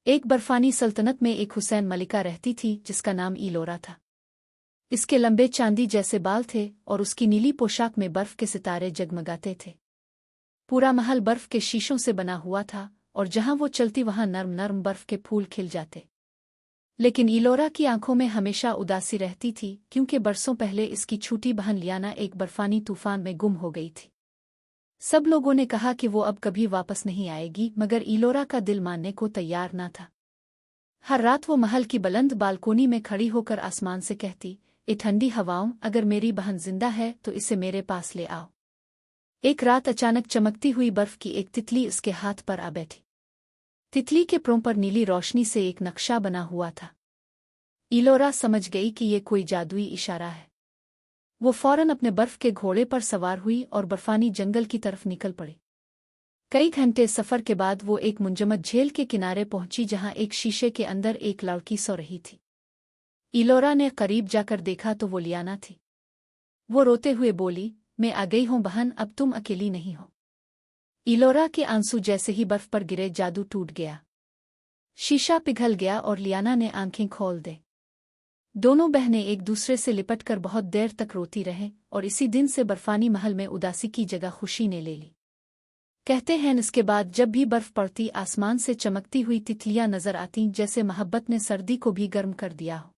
ایک برفانی سلطنت میں ایک حسین ملکہ رہتی تھی جس کا نام ایلورا تھا۔ اس کے لمبے چاندی جیسے بال تھے اور اس کی نیلی پوشاک میں برف کے ستارے جگمگاتے تھے۔ پورا محل برف کے شیشوں سے بنا ہوا تھا اور جہاں وہ چلتی وہاں نرم نرم برف کے پھول کھل جاتے۔ لیکن ایلورا کی آنکھوں میں ہمیشہ اداسی رہتی تھی کیونکہ برسوں پہلے اس کی چھوٹی بہن لیانا ایک برفانی طوفان میں گم ہو گئی تھی۔ سب لوگوں نے کہا کہ وہ اب کبھی واپس نہیں آئے گی مگر ایلورا کا دل ماننے کو تیار نہ تھا۔ ہر رات وہ محل کی بلند بالکونی میں کھڑی ہو کر آسمان سے کہتی، اے ٹھنڈی ہواؤں، اگر میری بہن زندہ ہے تو اسے میرے پاس لے آؤ۔ ایک رات اچانک چمکتی ہوئی برف کی ایک تتلی اس کے ہاتھ پر آ بیٹھی۔ تتلی کے پروں پر نیلی روشنی سے ایک نقشہ بنا ہوا تھا۔ ایلورا سمجھ گئی کہ یہ کوئی جادوئی اشارہ ہے۔ وہ فوراً اپنے برف کے گھوڑے پر سوار ہوئی اور برفانی جنگل کی طرف نکل پڑی۔ کئی گھنٹے سفر کے بعد وہ ایک منجمد جھیل کے کنارے پہنچی جہاں ایک شیشے کے اندر ایک لڑکی سو رہی تھی۔ ایلورا نے قریب جا کر دیکھا تو وہ لیانا تھی۔ وہ روتے ہوئے بولی، میں آ گئی ہوں بہن، اب تم اکیلی نہیں ہو۔ ایلورا کے آنسو جیسے ہی برف پر گرے جادو ٹوٹ گیا۔ شیشہ پگھل گیا اور لیانا نے آنکھیں کھول دے۔ دونوں بہنیں ایک دوسرے سے لپٹ کر بہت دیر تک روتی رہیں اور اسی دن سے برفانی محل میں اداسی کی جگہ خوشی نے لے لی۔ کہتے ہیں اس کے بعد جب بھی برف پڑتی آسمان سے چمکتی ہوئی تتلیاں نظر آتیں جیسے محبت نے سردی کو بھی گرم کر دیا ہو۔